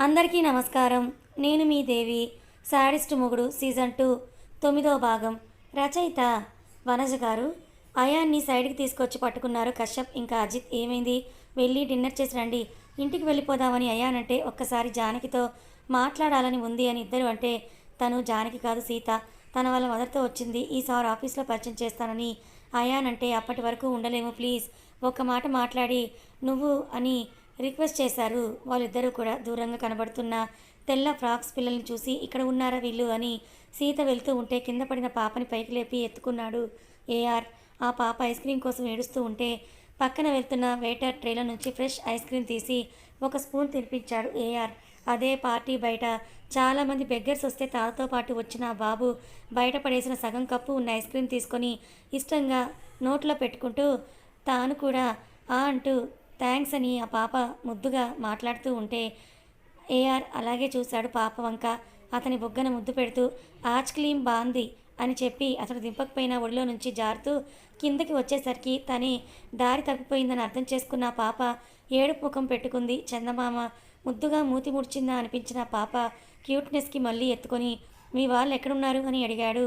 అందరికీ నమస్కారం. నేను మీ దేవి. శాడిస్ట్ మొగుడు సీజన్ 2 9వ భాగం. రచయిత వనజ గారు. అయాన్ని సైడ్కి తీసుకొచ్చి పట్టుకున్నారు కశ్యప్ ఇంకా అజిత్. ఏమైంది? వెళ్ళి డిన్నర్ చేసి రండి, ఇంటికి వెళ్ళిపోదామని అయాన్ అంటే ఒక్కసారి జానకితో మాట్లాడాలని ఉంది అని ఇద్దరు అంటే తను జానకి కాదు సీత, తన వాళ్ళ మదర్తో వచ్చింది. ఈసారి ఆఫీస్లో పరిచయం చేస్తానని అయాన్ అంటే అప్పటి వరకు ఉండలేము ప్లీజ్, ఒక్క మాట మాట్లాడి నువ్వు అని రిక్వెస్ట్ చేశారు. వాళ్ళిద్దరూ కూడా దూరంగా కనబడుతున్న తెల్ల ఫ్రాక్స్ పిల్లల్ని చూసి ఇక్కడ ఉన్నారా వీళ్ళు అని సీత వెళ్తూ ఉంటే కింద పడిన పాపని పైకి లేపి ఎత్తుకున్నాడు ఏఆర్. ఆ పాప ఐస్ క్రీమ్ కోసం ఏడుస్తూ ఉంటే పక్కన వెళ్తున్న వెయిటర్ ట్రేలో నుంచి ఫ్రెష్ ఐస్ క్రీమ్ తీసి ఒక స్పూన్ తినిపించాడు ఏఆర్. అదే పార్టీ బయట చాలామంది బెగ్గర్స్ వస్తే తాతతో పాటు వచ్చిన బాబు బయట పడేసిన సగం కప్పు ఉన్న ఐస్ క్రీమ్ తీసుకొని ఇష్టంగా నోట్లో పెట్టుకుంటూ తాను కూడా అంటూ థ్యాంక్స్ అని ఆ పాప ముద్దుగా మాట్లాడుతూ ఉంటే ఏఆర్ అలాగే చూశాడు పాప వంక. అతని బొగ్గన ముద్దు పెడుతూ ఆచ్ క్లీమ్ బాంది అని చెప్పి అతడు దింపకపోయినా ఒడిలో నుంచి జారుతూ కిందకి వచ్చేసరికి తనే దారి తప్పిపోయిందని అర్థం చేసుకున్న పాప ఏడుపు ముఖం పెట్టుకుంది. చందమామ ముద్దుగా మూతి ముడిచిందా అనిపించిన పాప క్యూట్నెస్కి మళ్ళీ ఎత్తుకొని మీ వాళ్ళు ఎక్కడున్నారు అని అడిగాడు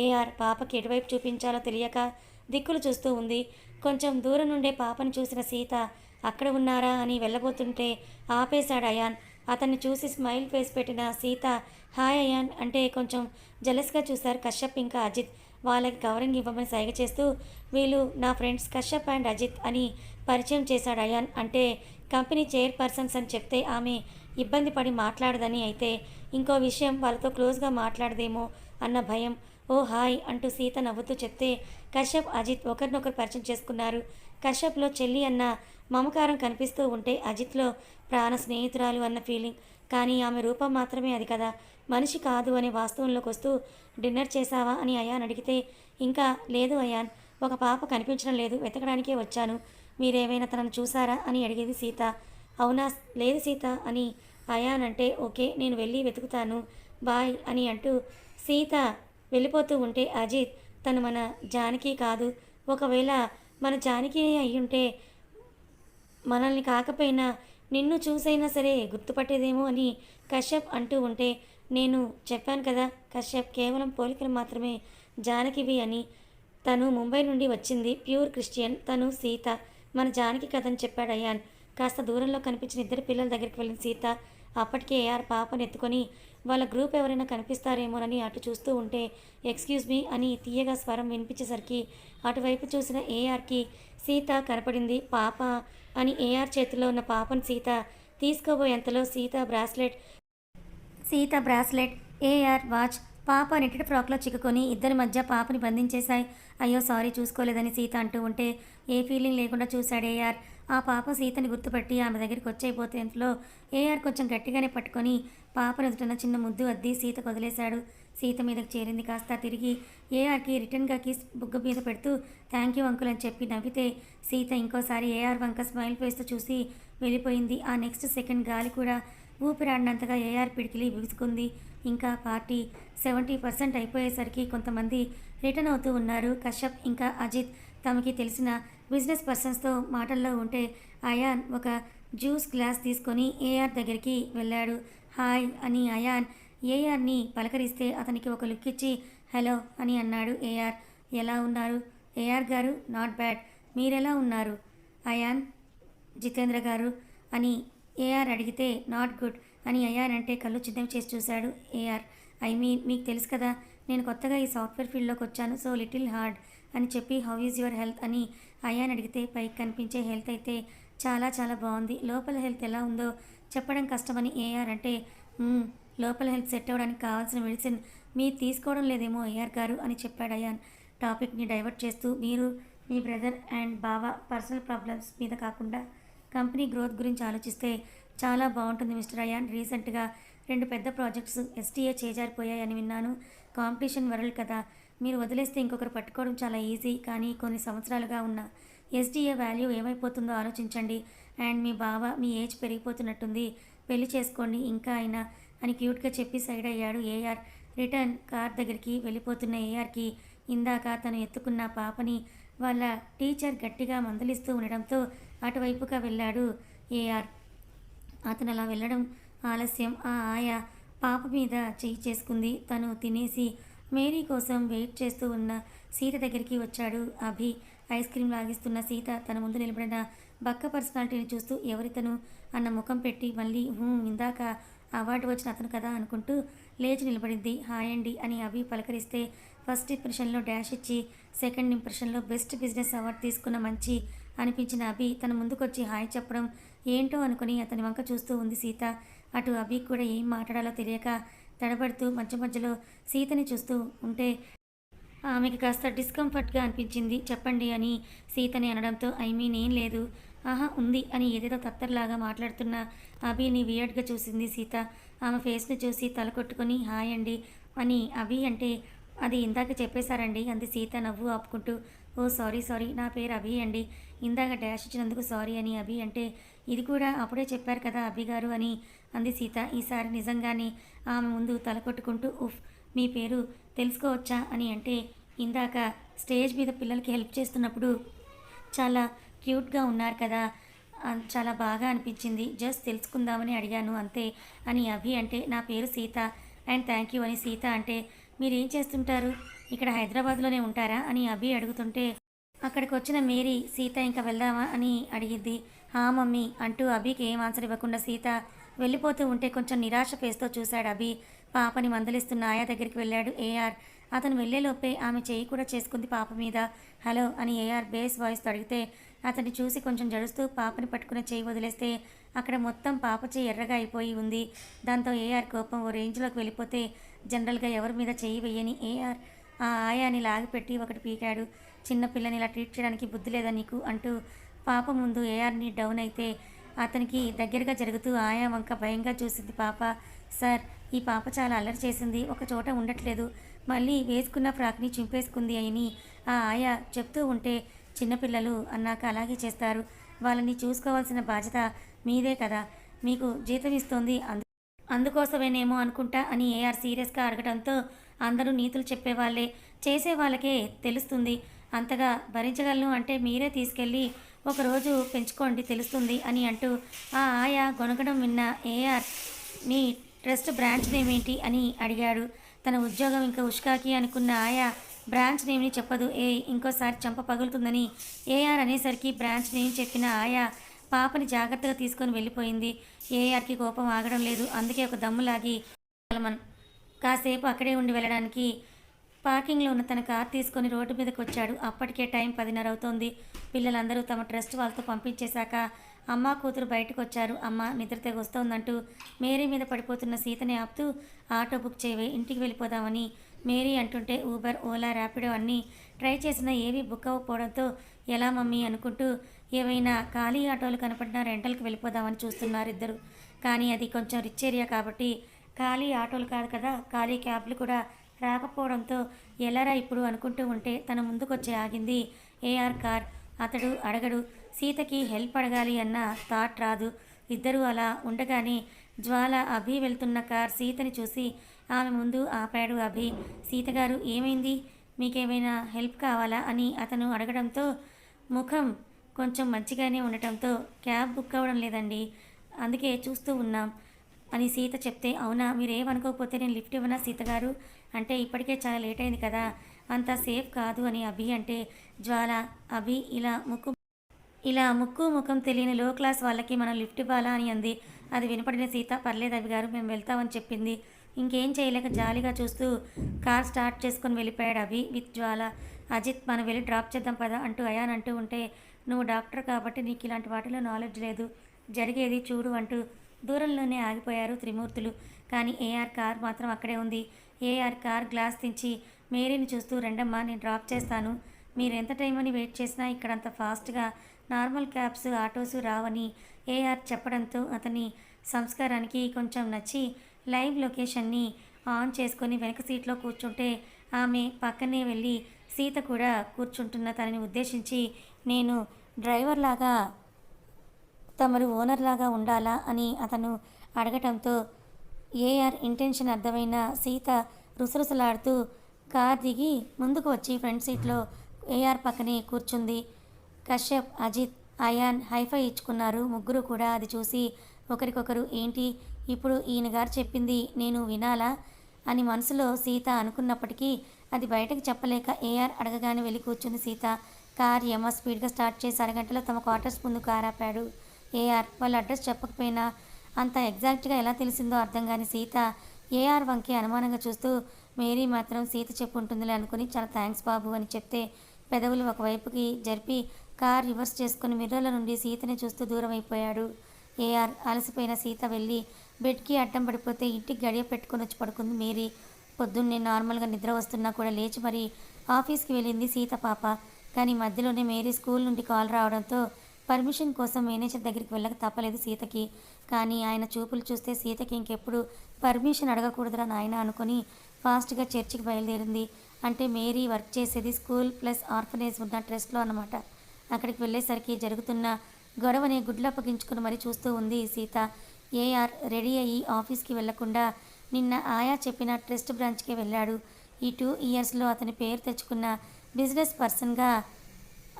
ఏఆర్. పాపకి ఎటువైపు చూపించాలో తెలియక దిక్కులు చూస్తూ ఉంది. కొంచెం దూరం నుండే పాపను చూసిన సీత అక్కడ ఉన్నారా అని వెళ్ళబోతుంటే ఆపేశాడు అయాన్. అతన్ని చూసి స్మైల్ ఫేస్ పెట్టిన సీత హాయ్ అయాన్ అంటే కొంచెం జలస్గా చూశారు కశ్యప్ ఇంకా అజిత్. వాళ్ళకి కవరింగ్ ఇవ్వమని సైగ చేస్తూ వీళ్ళు నా ఫ్రెండ్స్ కశ్యప్ అండ్ అజిత్ అని పరిచయం చేశాడు అయాన్. అంటే కంపెనీ చైర్పర్సన్స్ అని చెప్తే ఆమె ఇబ్బంది పడి మాట్లాడదని, అయితే ఇంకో విషయం వాళ్ళతో క్లోజ్గా మాట్లాడదేమో అన్న భయం. ఓ హాయ్ అంటూ సీత నవ్వుతూ చెప్తే కశ్యప్ అజిత్ ఒకరినొకరు పరిచయం చేసుకున్నారు. కశ్యప్లో చెల్లి అన్న మమకారం కనిపిస్తూ ఉంటే అజిత్లో ప్రాణ స్నేహితురాలు అన్న ఫీలింగ్. కానీ ఆమె రూపం మాత్రమే అది కదా, మనిషి కాదు అనే వాస్తవంలోకి వస్తూ డిన్నర్ చేశావా అని అయాన్ అడిగితే ఇంకా లేదు అయాన్, ఒక పాప కనిపించడం లేదు, వెతకడానికే వచ్చాను, మీరేమైనా తనను చూసారా అని అడిగేది సీత. అవునా, లేదు సీత అని అయాన్ అంటే ఓకే నేను వెళ్ళి వెతుకుతాను బాయ్ అని అంటూ సీత వెళ్ళిపోతూ ఉంటే అజిత్ తను మన జానకి కాదు, ఒకవేళ మన జానకి అయ్యుంటే మనల్ని కాకపోయినా నిన్ను చూసైనా సరే గుర్తుపట్టేదేమో అని కశ్యప్ అంటూ ఉంటే నేను చెప్పాను కదా కశ్యప్ కేవలం పోలికలు మాత్రమే జానకివి అని, తను ముంబై నుండి వచ్చింది, ప్యూర్ క్రిస్టియన్, తను సీత మన జానకి కథని చెప్పాడు అయాన్. కాస్త దూరంలో కనిపించిన ఇద్దరు పిల్లల దగ్గరికి వెళ్ళిన సీత అప్పటికే ఏఆర్ పాపను ఎత్తుకొని వాళ్ళ గ్రూప్ ఎవరైనా కనిపిస్తారేమోనని అటు చూస్తూ ఉంటే ఎక్స్క్యూజ్ మీ అని తీయగా స్వరం వినిపించేసరికి అటువైపు చూసిన ఏఆర్కి సీత కనపడింది. పాప అని ఏఆర్ చేతిలో ఉన్న పాపను సీత తీసుకోబోయేంతలో సీత బ్రాస్లెట్ ఏఆర్ వాచ్ పాప నెట్టెడ్ ఫ్రాక్లో చిక్కుకొని ఇద్దరి మధ్య పాపని బంధించేశాయి. అయ్యో సారీ చూసుకోలేదని సీత అంటూ ఉంటే ఏ ఫీలింగ్ లేకుండా చూశాడు ఏఆర్. ఆ పాప సీతని గుర్తుపట్టి ఆమె దగ్గరికి వచ్చైపోతేంతలో ఏఆర్ కొంచెం గట్టిగానే పట్టుకొని పాపను ఎదుటన చిన్న ముద్దు అద్ది సీతకు వదిలేశాడు. సీత మీదకి చేరింది. కాస్త తిరిగి ఏఆర్కి రిటర్న్గా కిస్ బుగ్గ మీద పెడుతూ థ్యాంక్ యూ అంకుల్ అని చెప్పి నవ్వితే సీత ఇంకోసారి ఏఆర్ వంక స్మైల్ వేస్తూ చూసి వెళ్ళిపోయింది. ఆ నెక్స్ట్ సెకండ్ గాలి కూడా ఊపిరాడినంతగా ఏఆర్ పిడికిలి బిగుసుకుంది. ఇంకా పార్టీ 70% అయిపోయేసరికి కొంతమంది రిటర్న్ అవుతూ ఉన్నారు. కశ్యప్ ఇంకా అజిత్ తమకి తెలిసిన బిజినెస్ పర్సన్స్తో మాటల్లో ఉంటే అయాన్ ఒక జ్యూస్ గ్లాస్ తీసుకొని ఏఆర్ దగ్గరికి వెళ్ళాడు. హాయ్ అని అయాన్ ఏఆర్ని పలకరిస్తే అతనికి ఒక లుక్ ఇచ్చి హలో అని అన్నాడు ఏఆర్. ఎలా ఉన్నారు ఏఆర్ గారు? నాట్ బ్యాడ్, మీరెలా ఉన్నారు అయాన్? జితేంద్ర గారు అని ఏఆర్ అడిగితే నాట్ గుడ్ అని అయాన్ అంటే కళ్ళు చిన్నవి చేసి చూశాడు ఏఆర్. ఐ మీన్ మీకు తెలుసు కదా నేను కొత్తగా ఈ సాఫ్ట్వేర్ ఫీల్డ్లోకి వచ్చాను, సో లిటిల్ హార్డ్ అని చెప్పి హౌ ఈజ్ యువర్ హెల్త్ అని అయాన్ అడిగితే పైకి కనిపించే హెల్త్ అయితే చాలా చాలా బాగుంది, లోపల హెల్త్ ఎలా ఉందో చెప్పడం కష్టమని ఏఆర్ అంటే లోపల హెల్త్ సెట్ అవ్వడానికి కావాల్సిన మెడిసిన్ మీరు తీసుకోవడం లేదేమో ఏఆర్ గారు అని చెప్పాడు అయాన్ టాపిక్ని డైవర్ట్ చేస్తూ. మీరు మీ బ్రదర్ అండ్ బావ పర్సనల్ ప్రాబ్లమ్స్ మీద కాకుండా కంపెనీ గ్రోత్ గురించి ఆలోచిస్తే చాలా బాగుంటుంది మిస్టర్ అయాన్. రీసెంట్గా 2 పెద్ద ప్రాజెక్ట్స్ ఎస్టీఏ చేజారిపోయాయని విన్నాను. కాంపిటీషన్ వరల్డ్ కదా, మీరు వదిలేస్తే ఇంకొకరు పట్టుకోవడం చాలా ఈజీ, కానీ కొన్ని సంవత్సరాలుగా ఉన్న ఎస్డీఏ వాల్యూ ఏమైపోతుందో ఆలోచించండి. అండ్ మీ బావ మీ ఏజ్ పెరిగిపోతున్నట్టుంది, పెళ్లి చేసుకోండి ఇంకా అయినా అని క్యూట్గా చెప్పి సైడ్ అయ్యాడు ఏఆర్. రిటర్న్ కార్ దగ్గరికి వెళ్ళిపోతున్న ఏఆర్కి ఇందాక తను ఎత్తుకున్న పాపని వాళ్ళ టీచర్ గట్టిగా మందలిస్తూ ఉండడంతో అటువైపుగా వెళ్ళాడు ఏఆర్. అతను అలా వెళ్ళడం ఆలస్యం. ఆ ఆయా పాప మీద చెయ్యి చేసుకుంది. తను తినేసి మేరీ కోసం వెయిట్ చేస్తూ ఉన్న సీత దగ్గరికి వచ్చాడు అభి. ఐస్ క్రీమ్ లాగిస్తున్న సీత తన ముందు నిలబడిన బక్క పర్సనాలిటీని చూస్తూ ఎవరితను అన్న ముఖం పెట్టి మళ్ళీ ఇందాక అవార్డు వచ్చిన అతను కదా అనుకుంటూ లేచి నిలబడింది. హాయ్ అండి అని అభి పలకరిస్తే ఫస్ట్ ఇంప్రెషన్లో డాష్ ఇచ్చి సెకండ్ ఇంప్రెషన్లో బెస్ట్ బిజినెస్ అవార్డు తీసుకున్న మంచి అనిపించిన అభి తన ముందుకొచ్చి హాయ్ చెప్పడం ఏంటో అనుకుని అతని వంక చూస్తూ ఉంది సీత. అటు అభికి కూడా ఏం మాట్లాడాలో తెలియక తడబడుతూ మధ్య మధ్యలో సీతని చూస్తూ ఉంటే ఆమెకి కాస్త డిస్కంఫర్ట్గా అనిపించింది. చెప్పండి అని సీతని అనడంతో ఐ మీన్ ఏం లేదు, ఆహా ఉంది అని ఏదేదో తత్తర్లాగా మాట్లాడుతున్న అభిని వియర్డ్గా చూసింది సీత. ఆమె ఫేస్ని చూసి తల కొట్టుకొని హాయ్ అండి అని అభి అంటే అది ఇందాక చెప్పేశారండి అంది సీత నవ్వు ఆపుకుంటూ. ఓ సారీ సారీ, నా పేరు అభి అండి, ఇందాక డాష్ ఇచ్చినందుకు సారీ అని అభి అంటే ఇది కూడా అప్పుడే చెప్పారు కదా అభి గారు అని అంది సీత. ఈసారి నిజంగానే ఆమె ముందు తల కొట్టుకుంటూ ఉఫ్ మీ పేరు తెలుసుకోవచ్చా అని అంటే ఇందాక స్టేజ్ మీద పిల్లలకి హెల్ప్ చేస్తున్నప్పుడు చాలా క్యూట్గా ఉన్నారు కదా, చాలా బాగా అనిపించింది, జస్ట్ తెలుసుకుందామని అడిగాను అంతే అని అభి అంటే నా పేరు సీత అండ్ థ్యాంక్ యూ అని సీత అంటే మీరేం చేస్తుంటారు, ఇక్కడ హైదరాబాద్లోనే ఉంటారా అని అభి అడుగుతుంటే అక్కడికి వచ్చిన మేరీ సీత ఇంకా వెళ్దామా అని అడిగింది. హా మమ్మీ అంటూ అభికి ఏం ఆన్సర్ ఇవ్వకుండా సీత వెళ్ళిపోతూ ఉంటే కొంచెం నిరాశ ఫేస్తో చూశాడు అభి. పాపని మందలిస్తున్న ఆయా దగ్గరికి వెళ్ళాడు ఏఆర్. అతను వెళ్లేలోపే ఆమె చేయి కూడా చేసుకుంది పాప మీద. హలో అని ఏఆర్ బేస్ వాయిస్తో అడిగితే అతన్ని చూసి కొంచెం జడుస్తూ పాపని పట్టుకునే చేయి వదిలేస్తే అక్కడ మొత్తం పాప చేయి ఎర్రగా అయిపోయి ఉంది. దాంతో ఏఆర్ కోపం ఓ రేంజ్లోకి వెళ్ళిపోతే జనరల్గా ఎవరి మీద చేయి వెయ్యని ఏఆర్ ఆ ఆయాని లాగిపెట్టి ఒకటి పీకాడు. చిన్నపిల్లని ఇలా ట్రీట్ చేయడానికి బుద్ధి లేదా నీకు అంటూ పాప ముందు ఏఆర్ని డౌన్ అయితే అతనికి దగ్గరగా జరుగుతూ ఆయా వంక భయంగా చూసింది పాప. సార్ ఈ పాప చాలా అల్లరి చేసింది, ఒక చోట ఉండట్లేదు, మళ్ళీ వేసుకున్న ఫ్రాక్ని చింపేసుకుంది అని ఆ ఆయా చెప్తూ ఉంటే చిన్నపిల్లలు అన్నాక అలాగే చేస్తారు, వాళ్ళని చూసుకోవాల్సిన బాధ్యత మీదే కదా, మీకు జీతం ఇస్తోంది అందుకోసమేనేమో అనుకుంటా అని ఏఆర్ సీరియస్గా అడగడంతో అందరూ నీతులు చెప్పేవాళ్ళే, చేసే వాళ్ళకే తెలుస్తుంది, అంతగా భరించగలను అంటే మీరే తీసుకెళ్ళి ఒకరోజు పెంచుకోండి తెలుస్తుంది అని అంటూ ఆ ఆయా గొనగడం విన్న ఏఆర్ నీ ట్రస్ట్ బ్రాంచ్ నేమ్ ఏంటి అని అడిగాడు. తన ఉద్యోగం ఇంకా ఉష్కాకి అనుకున్న ఆయా బ్రాంచ్ నేమ్ని చెప్పదు. ఇంకోసారి చంప పగులుతుందని ఏఆర్ అనేసరికి బ్రాంచ్ నేమ్ చెప్పిన ఆయా పాపని జాగ్రత్తగా తీసుకొని వెళ్ళిపోయింది. ఏఆర్కి కోపం ఆగడం లేదు. అందుకే ఒక దమ్ములాగి సల్మాన్ కాసేపు అక్కడే ఉండి వెళ్ళడానికి పార్కింగ్లో ఉన్న తన కార్ తీసుకొని రోడ్డు మీదకి వచ్చాడు. అప్పటికే టైం 10:30 అవుతోంది. పిల్లలందరూ తమ ట్రస్ట్ వాళ్ళతో పంపించేశాక అమ్మ కూతురు బయటకు వచ్చారు. అమ్మ నిద్ర తెగ వస్తోందంటూ మేరీ మీద పడిపోతున్న సీతని ఆపుతూ ఆటో బుక్ చేయవే, ఇంటికి వెళ్ళిపోదామని మేరీ అంటుంటే ఊబర్ ఓలా ర్యాపిడో అన్నీ ట్రై చేసినా ఏవీ బుక్ అవ్వకపోవడంతో ఎలా మమ్మీ అనుకుంటూ ఏవైనా ఖాళీ ఆటోలు కనపడినా రెంటల్కి వెళ్ళిపోదామని చూస్తున్నారు ఇద్దరు. కానీ అది కొంచెం రిచ్ ఏరియా కాబట్టి ఖాళీ ఆటోలు కాదు కదా, ఖాళీ క్యాబ్లు కూడా రాకపోవడంతో ఎలారా ఇప్పుడు అనుకుంటూ ఉంటే తన ముందుకొచ్చి ఆగింది ఏఆర్ కార్. అతడు అడగడు, సీతకి హెల్ప్ అడగాలి అన్న థాట్ రాదు. ఇద్దరూ అలా ఉండగానే జ్వాల అభి వెళ్తున్న కార్ సీతని చూసి ఆమె ముందు ఆపాడు అభి. సీతగారు ఏమైంది, మీకేమైనా హెల్ప్ కావాలా అని అతను అడగడంతో ముఖం కొంచెం మంచిగానే ఉండటంతో క్యాబ్ బుక్ అవ్వడం లేదండి, అందుకే చూస్తూ ఉన్నాం అని సీత చెప్తే అవునా, మీరేమనుకోకపోతే నేను లిఫ్ట్ ఇవ్వనా సీతగారు అంటే ఇప్పటికే చాలా లేట్ అయింది కదా, అంత సేఫ్ కాదు అని అభి అంటే జ్వాల అభి ఇలా ముక్కు ముఖం తెలియని లో క్లాస్ వాళ్ళకి మనం లిఫ్ట్ ఇవ్వాలా అని అంది. అది వినపడిన సీత పర్లేదు అభి గారు మేము వెళ్తామని చెప్పింది. ఇంకేం చేయలేక జాలీగా చూస్తూ కార్ స్టార్ట్ చేసుకొని వెళ్ళిపోయాడు అభి విత్ జ్వాల. అజిత్ మనం వెళ్ళి డ్రాప్ చేద్దాం పదా అంటూ అయాన్ అంటూ ఉంటే నువ్వు డాక్టర్ కాబట్టి నీకు ఇలాంటి వాటిలో నాలెడ్జ్ లేదు, జరిగేది చూడు అంటూ దూరంలోనే ఆగిపోయారు త్రిమూర్తులు. కానీ ఏఆర్ కార్ మాత్రం అక్కడే ఉంది. ఏఆర్ కార్ గ్లాస్ తెంచి మేరీని చూస్తూ రెండమ్మా నేను డ్రాప్ చేస్తాను, మీరు ఎంత టైం అని వెయిట్ చేసినా ఇక్కడ అంత ఫాస్ట్గా నార్మల్ క్యాబ్స్ ఆటోస్ రావని ఏఆర్ చెప్పడంతో అతని సంస్కారానికి కొంచెం నచ్చి లైవ్ లొకేషన్ని ఆన్ చేసుకొని వెనక సీట్లో కూర్చుంటే ఆమె పక్కనే వెళ్ళి సీత కూడా కూర్చుంటున్న తనని ఉద్దేశించి నేను డ్రైవర్ లాగా తమరు ఓనర్ లాగా ఉండాలా అని అతను అడగటంతో ఏఆర్ ఇంటెన్షన్ అర్థమైన సీత రుసరుసలాడుతూ కార్ దిగి ముందుకు వచ్చి ఫ్రంట్ సీట్లో ఏఆర్ పక్కనే కూర్చుంది. కశ్యప్, అజిత్, అయాన్ హైఫై ఇచ్చుకున్నారు. ముగ్గురు కూడా అది చూసి ఒకరికొకరు ఏంటి ఇప్పుడు ఈయన గారు చెప్పింది నేను వినాలా అని మనసులో సీత అనుకున్నప్పటికీ అది బయటకు చెప్పలేక ఏఆర్ అడగగానే వెళ్ళి కూర్చుంది సీత. కార్ స్పీడ్గా స్టార్ట్ చేసి అరగంటలో తమ క్వార్టర్స్ ముందు కార్ ఆపాడు ఏఆర్. వాళ్ళ అడ్రస్ చెప్పకపోయినా అంత ఎగ్జాక్ట్గా ఎలా తెలిసిందో అర్థం కాని సీత ఏఆర్ వంకి అనుమానంగా చూస్తూ మేరీ మాత్రం సీత చెప్పుంటుందిలే అనుకుని చాలా థ్యాంక్స్ బాబు అని చెప్తే పెదవులు ఒకవైపుకి జరిపి కార్ రివర్స్ చేసుకుని మిర్రర్ల నుండి సీతని చూస్తూ దూరం అయిపోయాడు ఏఆర్. అలసిపోయిన సీత వెళ్ళి బెడ్కి అడ్డం పడిపోతే ఇంటికి గడియ పెట్టుకొని వచ్చి పడుకుంది మేరీ. పొద్దున్నే నార్మల్గా నిద్ర వస్తున్నా కూడా లేచి మరీ ఆఫీస్కి వెళ్ళింది సీత పాప. కానీ మధ్యలోనే మేరీ స్కూల్ నుండి కాల్ రావడంతో పర్మిషన్ కోసం మేనేజర్ దగ్గరికి వెళ్ళక తప్పలేదు సీతకి. కానీ ఆయన చూపులు చూస్తే సీతకి ఇంకెప్పుడు పర్మిషన్ అడగకూడదురా నాయన అనుకుని ఫాస్ట్గా చర్చికి బయలుదేరింది. అంటే మేరీ వర్క్ చేసేది స్కూల్ ప్లస్ ఆర్ఫనేజ్ ఉన్న ట్రస్ట్లో అన్నమాట. అక్కడికి వెళ్ళేసరికి జరుగుతున్న గొడవని గుడ్లప్పగించుకుని మరీ చూస్తూ ఉంది సీత. ఏఆర్ రెడీ అయ్యి ఆఫీస్కి వెళ్లకుండా నిన్న ఆయా చెప్పిన ట్రస్ట్ బ్రాంచ్కే వెళ్ళాడు. ఈ 2 ఇయర్స్లో అతని పేరు తెచ్చుకున్న బిజినెస్ పర్సన్గా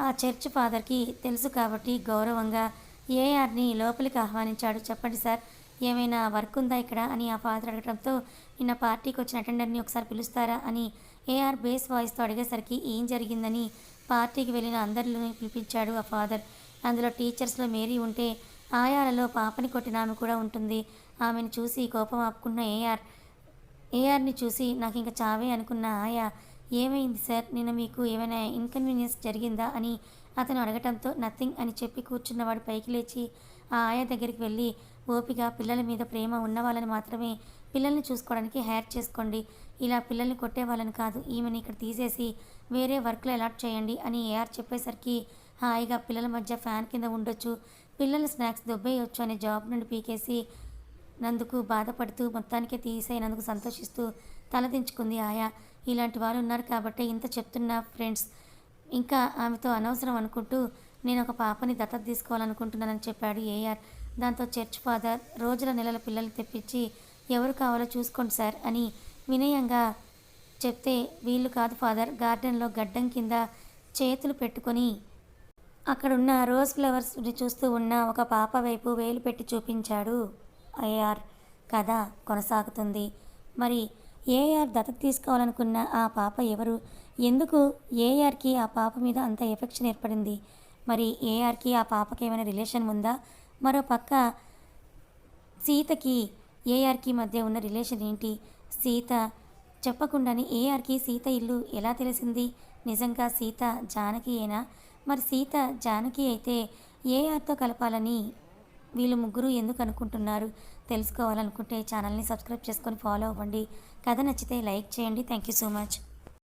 ఆ చర్చ్ ఫాదర్కి తెలుసు కాబట్టి గౌరవంగా ఏఆర్ని లోపలికి ఆహ్వానించాడు. చెప్పండి సార్, ఏమైనా వర్క్ ఉందా ఇక్కడ అని ఆ ఫాదర్ అడగడంతో నిన్న పార్టీకి వచ్చిన అటెండర్ని ఒకసారి పిలుస్తారా అని ఏఆర్ బేస్ వాయిస్తో అడిగేసరికి ఏం జరిగిందని పార్టీకి వెళ్ళిన అందరిని పిలిపించాడు ఆ ఫాదర్. అందులో టీచర్స్లో మేరీ ఉంటే ఆయాలలో పాపని కొట్టిన ఆమె కూడా ఉంటుంది. ఆమెను చూసి కోపం ఆపుకున్న ఏఆర్ని చూసి నాకు ఇంకా చావే అనుకున్న ఆయా ఏమైంది సార్, నిన్న మీకు ఏమైనా ఇన్కన్వీనియన్స్ జరిగిందా అని అతను అడగటంతో నథింగ్ అని చెప్పి కూర్చున్నవాడు పైకి లేచి ఆ ఆయా దగ్గరికి వెళ్ళి ఓపిక పిల్లల మీద ప్రేమ ఉన్న వాళ్ళని మాత్రమే పిల్లల్ని చూసుకోవడానికి హైర్ చేసుకోండి, ఇలా పిల్లల్ని కొట్టే వాళ్ళని కాదు, ఈమెని ఇక్కడ తీసేసి వేరే వర్క్లో అలాట్ చేయండి అని ఏఆర్ చెప్పేసరికి హాయిగా పిల్లల మధ్య ఫ్యాన్ కింద ఉండొచ్చు, పిల్లల స్నాక్స్ దొబ్బేయొచ్చు అనే జాబ్ నుండి పీకేసి నందుకు బాధపడుతూ మొత్తానికే తీసేయనందుకు సంతోషిస్తూ తలదించుకుంది ఆయా. ఇలాంటి వారు ఉన్నారు కాబట్టి ఇంత చెప్తున్న ఫ్రెండ్స్ ఇంకా ఆమెతో అనవసరం అనుకుంటూ నేను ఒక పాపని దత్తత తీసుకోవాలనుకుంటున్నానని చెప్పాడు ఏఆర్. దాంతో చర్చ్ ఫాదర్ రోజుల నెలల పిల్లల్ని తెప్పించి ఎవరు కావాలో చూసుకోండి సార్ అని వినయంగా చెప్తే వీళ్ళు కాదు ఫాదర్, గార్డెన్లో గడ్డం కింద చేతులు పెట్టుకొని అక్కడున్న రోజ్ ఫ్లవర్స్ని చూస్తూ ఉన్న ఒక పాప వైపు వేలు పెట్టి చూపించాడు ఏఆర్. కథ కొనసాగుతుంది. మరి ఏఆర్ దత్తత తీసుకోవాలనుకున్న ఆ పాప ఎవరు, ఎందుకు ఏఆర్కి ఆ పాప మీద అంత ఎఫెక్షన్ ఏర్పడింది, మరి ఏఆర్కి ఆ పాపకి ఏమైనా రిలేషన్ ఉందా, మరో పక్క సీతకి ఏఆర్కి మధ్య ఉన్న రిలేషన్ ఏంటి, సీత చెప్పకుండానే ఏఆర్కి సీత ఇల్లు ఎలా తెలిసింది, నిజంగా సీత జానకియేనా, మరి సీత జానకి అయితే ఏఆర్తో కలపాలని వీళ్ళు ముగ్గురు ఎందుకు అనుకుంటున్నారు, తెలుసుకోవాలనుకుంటే ఛానల్ని సబ్స్క్రైబ్ చేసుకొని ఫాలో అవ్వండి. కథ నచ్చితే లైక్ చేయండి. Thank you so much.